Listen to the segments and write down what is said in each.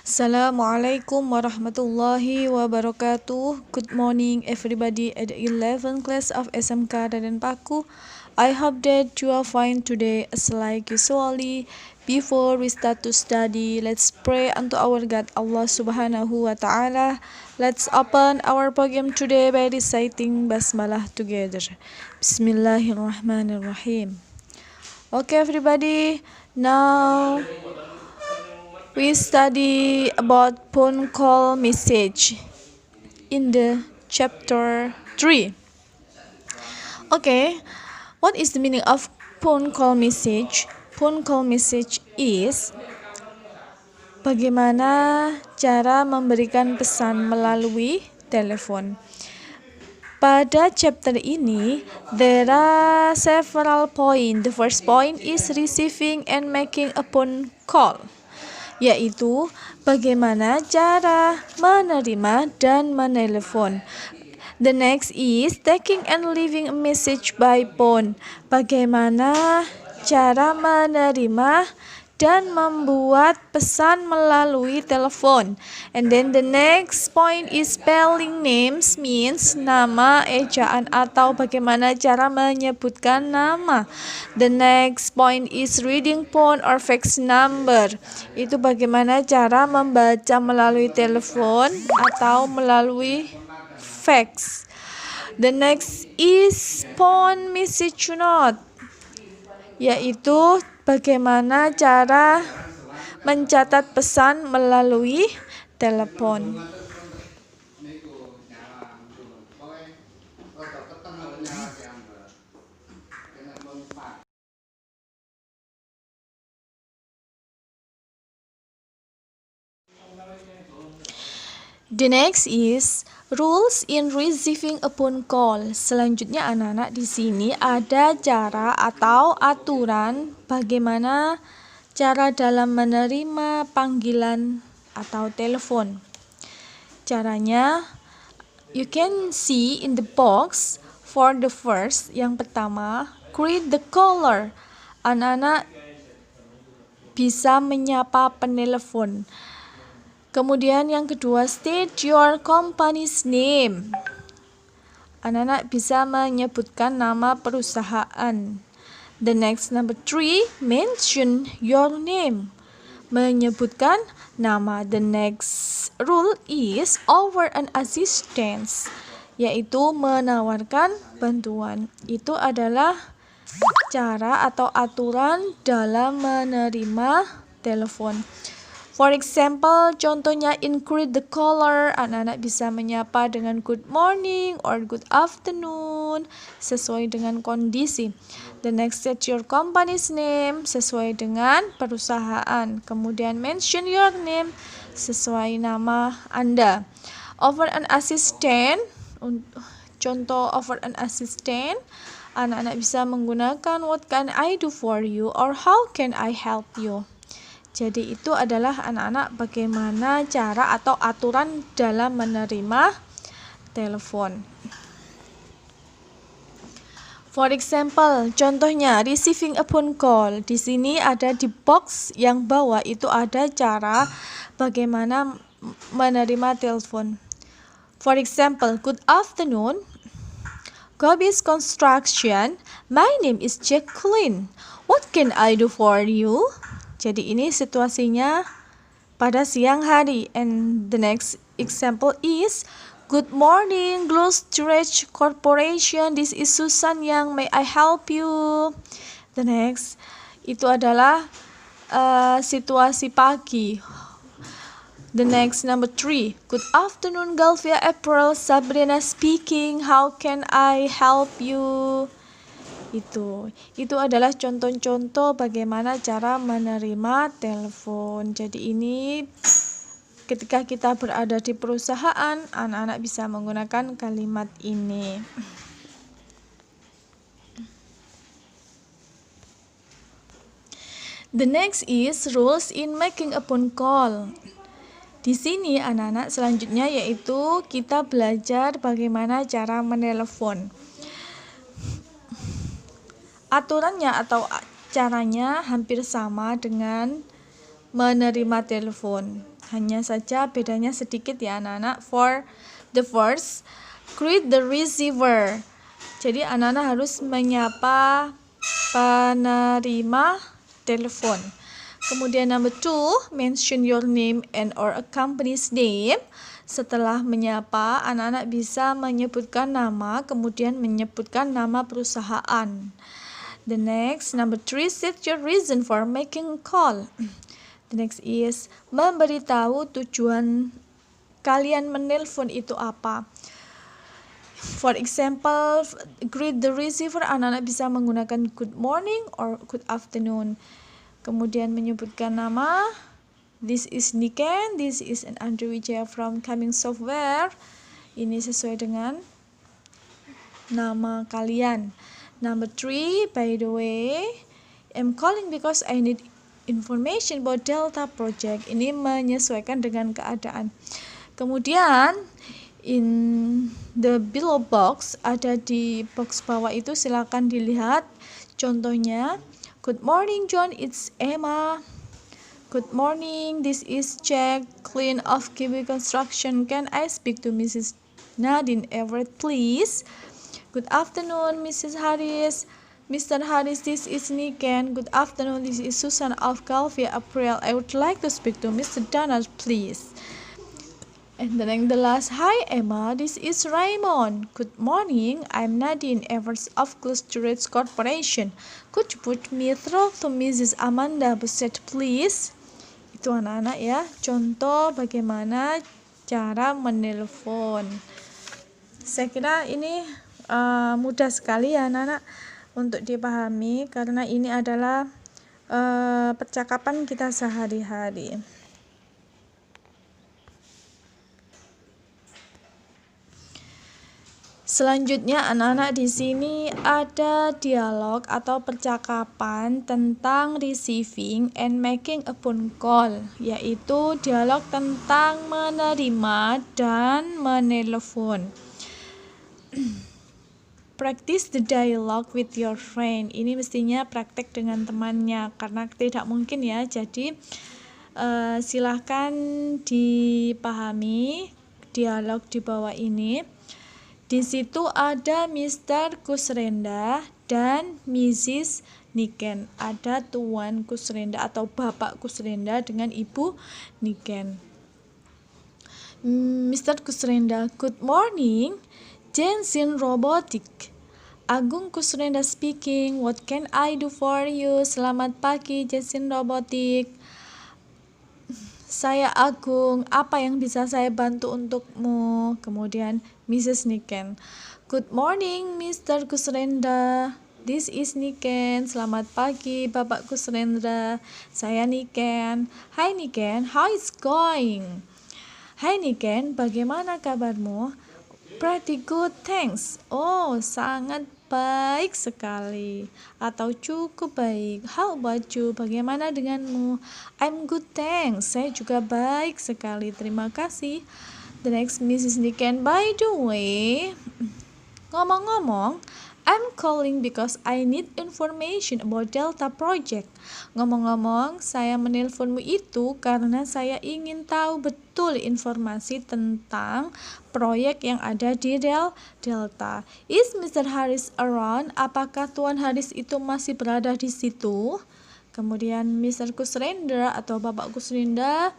Assalamualaikum warahmatullahi wabarakatuh. Good morning everybody at the 11th class of SMK Raden Paku. I hope that you are fine today as like usually. Before we start to study, let's pray unto our God Allah Subhanahu wa Ta'ala. Let's open our program today by reciting Basmalah together. Bismillahirrahmanirrahim. Okay everybody, now we study about phone call message in the chapter 3. Okay, what is the meaning of phone call message? Phone call message is bagaimana cara memberikan pesan melalui telepon. Pada chapter ini, there are several points. The first point is receiving and making a phone call, yaitu bagaimana cara menerima dan menelepon. The next is taking and leaving a message by phone. Bagaimana cara menerima dan membuat pesan melalui telepon. And then the next point is spelling names, means nama, ejaan, atau bagaimana cara menyebutkan nama. The next point is reading phone or fax number. Itu bagaimana cara membaca melalui telepon atau melalui fax. The next is phone message note, yaitu bagaimana cara mencatat pesan melalui telepon. The next is rules in receiving a phone call. Selanjutnya anak-anak, di sini ada cara atau aturan bagaimana cara dalam menerima panggilan atau telepon. Caranya you can see in the box. For the first, yang pertama, greet the caller. Anak-anak bisa menyapa penelepon. Kemudian yang kedua, state your company's name. Anak-anak bisa menyebutkan nama perusahaan. The next, number 3, mention your name. Menyebutkan nama. The next rule is offer an assistance, yaitu menawarkan bantuan. Itu adalah cara atau aturan dalam menerima telepon. For example, contohnya in greet the caller, anak-anak bisa menyapa dengan good morning or good afternoon sesuai dengan kondisi. The next, state your company's name sesuai dengan perusahaan. Kemudian mention your name sesuai nama Anda. Offer an assistant, contoh offer an assistant, anak-anak bisa menggunakan what can I do for you or how can I help you. Jadi itu adalah anak-anak bagaimana cara atau aturan dalam menerima telepon. For example, contohnya receiving a phone call. Di sini ada di box yang bawah itu ada cara bagaimana menerima telepon. For example, good afternoon. Gobis Construction. My name is Jacqueline. What can I do for you? Jadi ini situasinya pada siang hari. And the next example is good morning, Glow Storage Corporation. This is Susan Yang. May I help you? The next itu adalah situasi pagi. The next, number 3. Good afternoon, Galvia April. Sabrina speaking. How can I help you? Itu adalah contoh-contoh bagaimana cara menerima telepon. Jadi ini ketika kita berada di perusahaan, anak-anak bisa menggunakan kalimat ini. The next is rules in making a phone call. Di sini anak-anak selanjutnya yaitu kita belajar bagaimana cara menelepon. Aturannya atau caranya hampir sama dengan menerima telepon. Hanya saja bedanya sedikit ya anak-anak. For the first, greet the receiver. Jadi anak-anak harus menyapa penerima telepon. Kemudian number 2, mention your name and or a company's name. Setelah menyapa, anak-anak bisa menyebutkan nama, kemudian menyebutkan nama perusahaan. The next, number 3, set your reason for making a call. The next is memberitahu tujuan kalian menelpon itu apa. For example, greet the receiver, anak-anak bisa menggunakan good morning or good afternoon. Kemudian menyebutkan nama. This is Niken, this is an Andrew Wijaya from Coming Software. Ini sesuai dengan nama kalian. Number 3, by the way, I'm calling because I need information about Delta Project. Ini menyesuaikan dengan keadaan. Kemudian in the below box, ada di box bawah itu, silakan dilihat contohnya. Good morning John, it's Emma. Good morning, this is Jack, Clean of Kiwi Construction. Can I speak to Mrs. Nadine Everett, please? Good afternoon, Mrs. Harris. Mr. Harris, this is Niken. Good afternoon, this is Susan of Calvia April. I would like to speak to Mr. Donald, please. And then the last, hi Emma, this is Raymond. Good morning, I'm Nadine Evers of Clusterage Corporation. Could you put me through to Mrs. Amanda Buset, please? Itu anak-anak ya, contoh bagaimana cara menelpon. Saya kira ini mudah sekali ya anak-anak untuk dipahami, karena ini adalah percakapan kita sehari-hari. Selanjutnya anak-anak di sini ada dialog atau percakapan tentang receiving and making a phone call, yaitu dialog tentang menerima dan menelpon. Practice the dialogue with your friend. Ini mestinya praktek dengan temannya, karena tidak mungkin ya. Jadi silahkan dipahami dialog di bawah ini. Di situ ada Mr. Kusrenda dan Mrs. Niken. Ada Tuan Kusrenda atau Bapak Kusrenda dengan Ibu Niken. Mr. Kusrenda, good morning. Jensen Robotik. Agung Kusrenda speaking. What can I do for you? Selamat pagi, Jensen Robotik. Saya Agung, apa yang bisa saya bantu untukmu? Kemudian Mrs. Niken. Good morning, Mr. Kusrenda. This is Niken. Selamat pagi, Bapak Kusrendra. Saya Niken. Hi Niken, how is going? Hai Niken, bagaimana kabarmu? Pretty good, thanks. Oh, sangat baik sekali. Atau cukup baik. How about you? Bagaimana denganmu? I'm good, thanks. Saya juga baik sekali. Terima kasih. The next, Mrs. Niken. By the way, ngomong-ngomong, I'm calling because I need information about Delta Project. Ngomong-ngomong, saya menelponmu itu karena saya ingin tahu betul informasi tentang proyek yang ada di Delta. Is Mr. Harris around? Apakah Tuan Harris itu masih berada di situ? Kemudian Mr. Kusrendra atau Bapak Kusrendra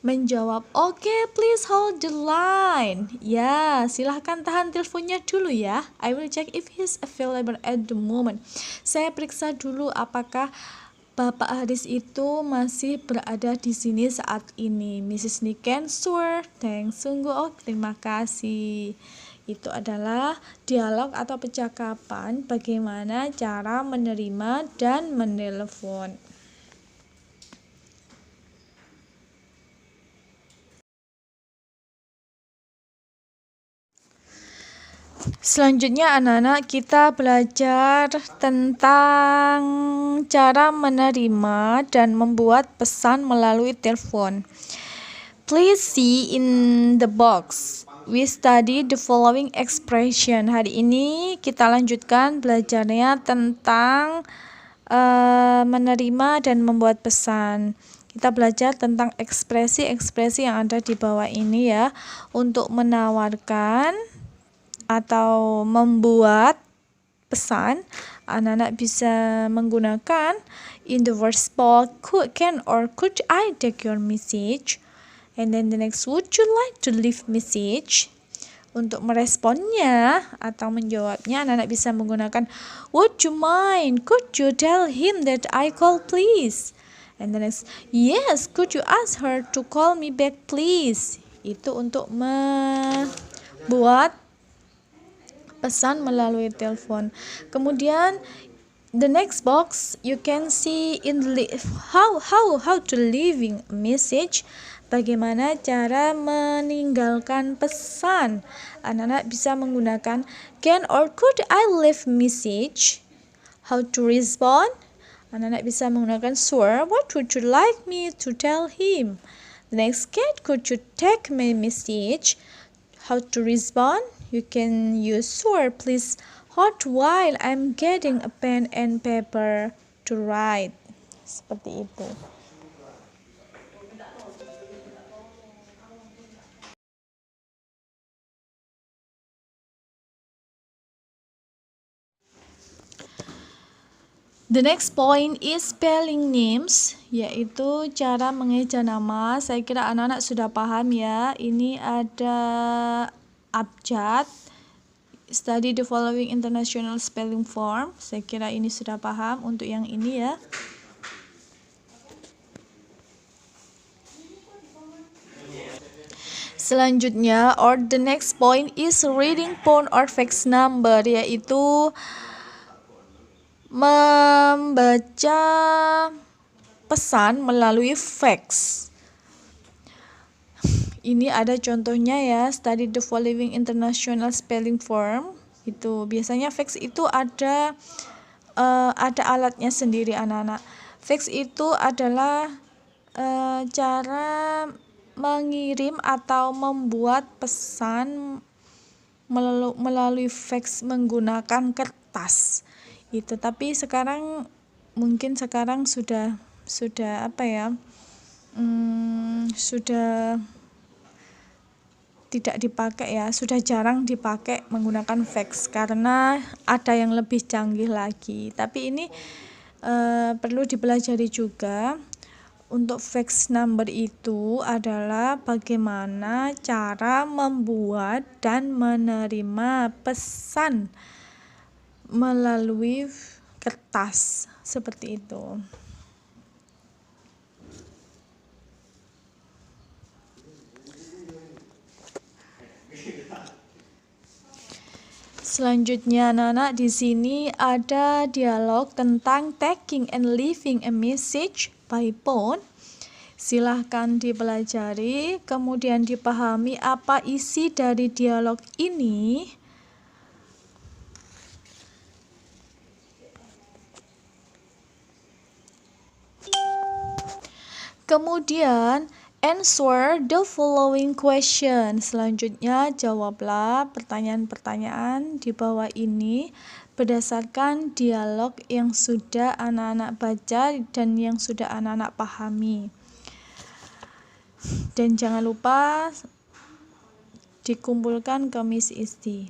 menjawab, okay, please hold the line. Ya, silahkan tahan teleponnya dulu ya. I will check if he's available at the moment. Saya periksa dulu apakah Bapak Haris itu masih berada di sini saat ini. Mrs. Niken, sure, thanks, sungguh, oh, terima kasih. Itu adalah dialog atau percakapan bagaimana cara menerima dan menelpon. Selanjutnya anak-anak kita belajar tentang cara menerima dan membuat pesan melalui telepon. Please see in the box. We study the following expression. Hari ini kita lanjutkan belajarnya tentang menerima dan membuat pesan. Kita belajar tentang ekspresi-ekspresi yang ada di bawah ini ya. Untuk menawarkan atau membuat pesan, anak-anak bisa menggunakan in the word spot can or could I take your message? And then the next, would you like to leave message? Untuk meresponnya atau menjawabnya, anak-anak bisa menggunakan would you mind? Could you tell him that I call please? And the next, yes, could you ask her to call me back please? Itu untuk membuat pesan melalui telepon. Kemudian the next box you can see in how to leaving a message. Bagaimana cara meninggalkan pesan? Anak-anak bisa menggunakan can or could I leave message? How to respond? Anak-anak bisa menggunakan sure. What would you like me to tell him? The next, Kate, could you take my message? How to respond? You can use sure. Please hold while I'm getting a pen and paper to write. Seperti itu. The next point is spelling names, yaitu cara mengeja nama. Saya kira anak-anak sudah paham ya. Ini ada abjad, study the following international spelling form. Saya kira ini sudah paham untuk yang ini ya. Selanjutnya, or the next point is reading phone or fax number, yaitu membaca pesan melalui fax. Ini ada contohnya ya, study the following international spelling form. Itu biasanya fax itu ada alatnya sendiri anak-anak. Fax itu adalah cara mengirim atau membuat pesan melalui fax menggunakan kertas. Itu tapi sekarang mungkin sudah apa ya, sudah tidak dipakai ya, sudah jarang dipakai menggunakan fax karena ada yang lebih canggih lagi. Tapi ini perlu dipelajari juga. Untuk fax number itu adalah bagaimana cara membuat dan menerima pesan melalui kertas, seperti itu. Selanjutnya anak-anak, di sini ada dialog tentang taking and leaving a message by phone. Silahkan dipelajari, kemudian dipahami apa isi dari dialog ini. Kemudian answer the following question. Selanjutnya jawablah pertanyaan-pertanyaan di bawah ini berdasarkan dialog yang sudah anak-anak baca dan yang sudah anak-anak pahami. Dan jangan lupa dikumpulkan ke Miss Isti.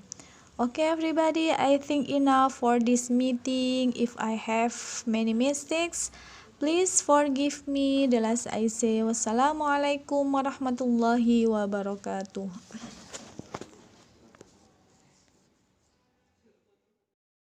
Okay everybody, I think enough for this meeting. If I have many mistakes, please forgive me. The last I say, wassalamualaikum warahmatullahi wabarakatuh.